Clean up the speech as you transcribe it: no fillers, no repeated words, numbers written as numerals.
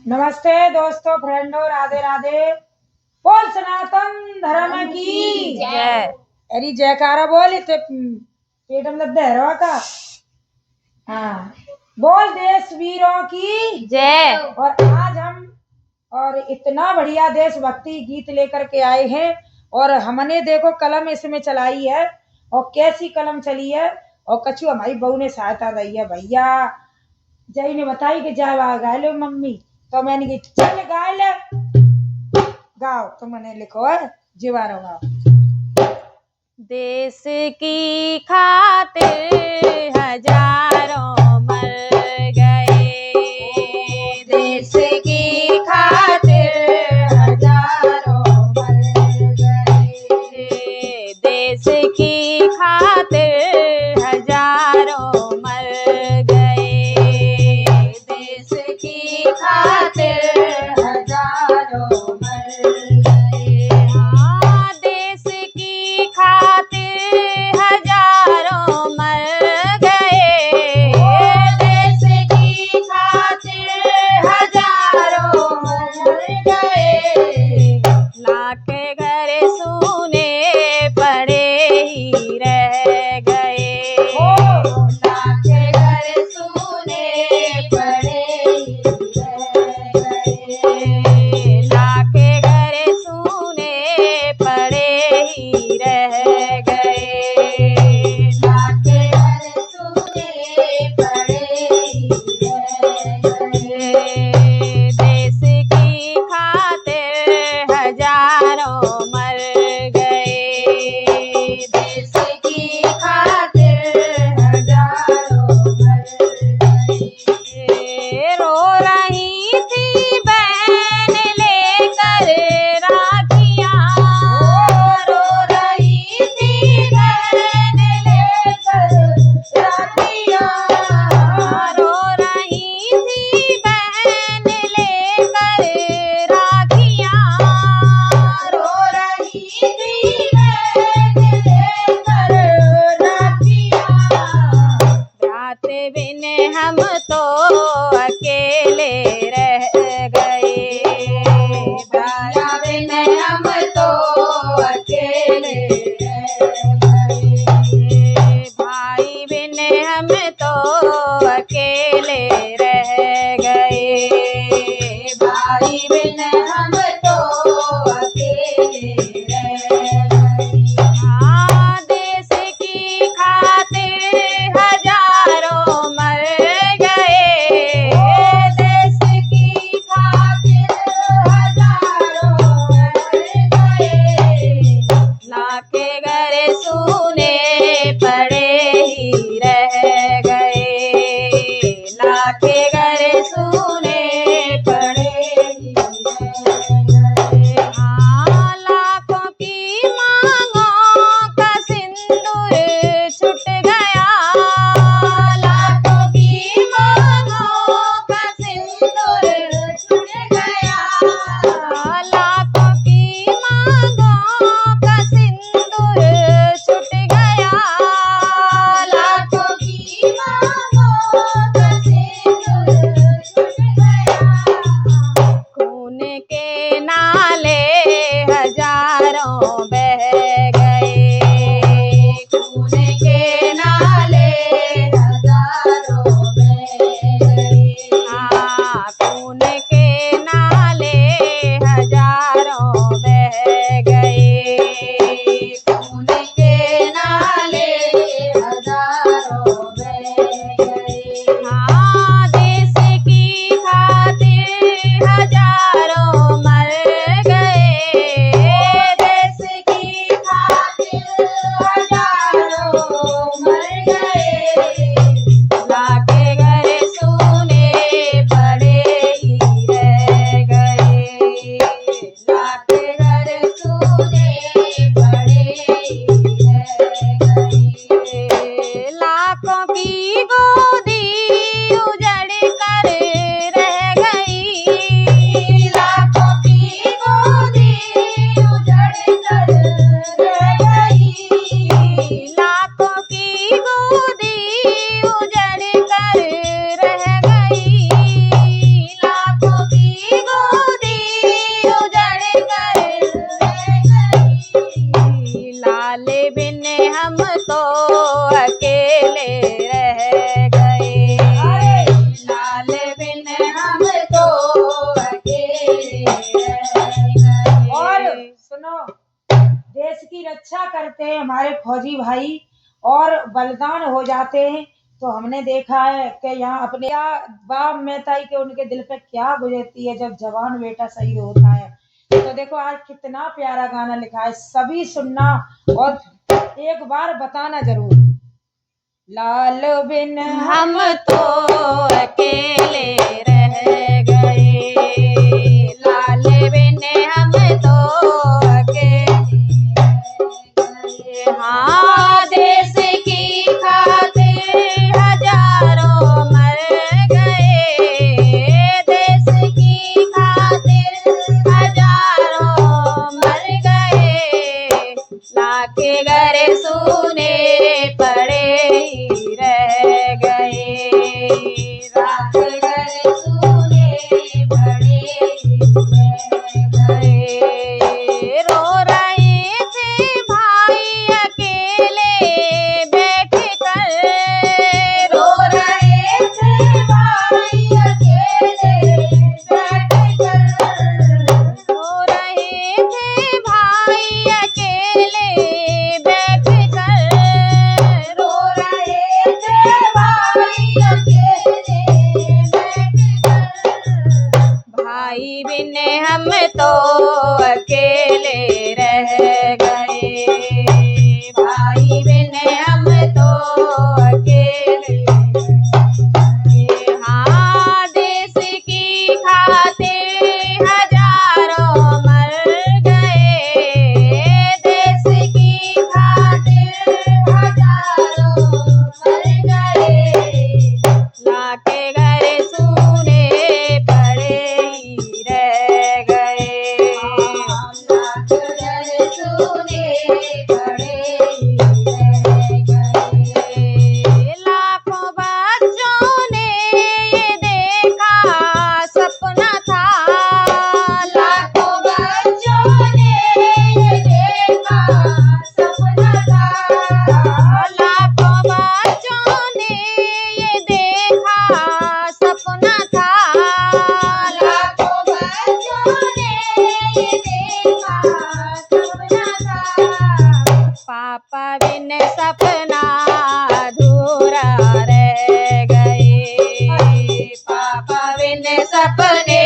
नमस्ते दोस्तों, फ्रेंडों, राधे राधे। बोल सनातन धर्म की जय। अरे जयकारा बोल, इतने पेट में लद्दे है का। हाँ, बोल देश वीरों की जय। और आज हम और इतना बढ़िया देशभक्ति गीत लेकर के आए हैं। और हमने देखो कलम इसमें चलाई है, और कैसी कलम चली है। और कछु हमारी बहू ने सहायता दी है भैया। जय ने बताई कि जाए वहां गा लो मम्मी, तो मैंने कही चल गा ले, गाओ। तो मैंने लिखो है जीवारो गाओ। देश की खातिर हजारों मर गए, देश की खातिर हजारों मर गए, देश की खातिर हजारों मर गए, देश की खातिर हजारों मर गए। हाँ, देश की खातिर हजारों मर गए, देश की खातिर हजारों मर गए। लाख घर सूने पड़े ही रह गए, लाख घर सूने पड़े ही रह गए, लाख घर सूने पड़े ही रह गए, लाख घर सूने पड़े ही रह गए। देश की खातिर हजारों मर गए, देश की खातिर हजारों मर गए। रो रही थी बहन लेकर राखियां, रो रही थी बहन लेकर राखियां, रो रही थी बहन लेकर राखियां, रो रही थी बहन लेकर राखियां। रात बिन हम तो अकेले रह हम तो अकेले रह गए। और सुनो, देश की रक्षा करते हैं हमारे फौजी भाई और बलिदान हो जाते हैं, तो हमने देखा है कि यहाँ अपने क्या बाप मेहताई के उनके दिल पे क्या गुजरती है जब जवान बेटा शहीद होता है। तो देखो आज कितना प्यारा गाना लिखा है, सभी सुनना और एक बार बताना जरूर। लाल बिन हम तो अकेले रह गए, लाल बिन हम तो अकेले रह गए। हाँ, देश की खातिर हजारों मर गए, देश की खातिर हजारों मर गए। लाके घर सुने पड़े ही रह गए, लाके घर सुने पड़े ही रह गए। रो रहे थे भाई अकेले बैठ कर, रो रहे थे भाई अकेले बैठ कर, रो रहे थे भाई अकेले बैठ कर, रो रहे थे भाई अकेले बैठ कर। भाई बिन हम तो अकेले रह गए, भाई बिन हम तो अकेले रह गए। हाँ, देश की खातिर हजारों मर गए, देश की खातिर हजारों मर गए। लाके घर सुने पड़े ही रह गए, लाके घर सुने पड़े ही रह गए। लाखों बच्चों ने ये देखा सपना था, लाखों बच्चों ने ये देखा सपना था, लाखों बच्चों ने ये देखा सपना था, लाखों बच्चों ने ये देखा सपना था। पापा बिन सपना अधूरा रह गए, पापा बिन सपने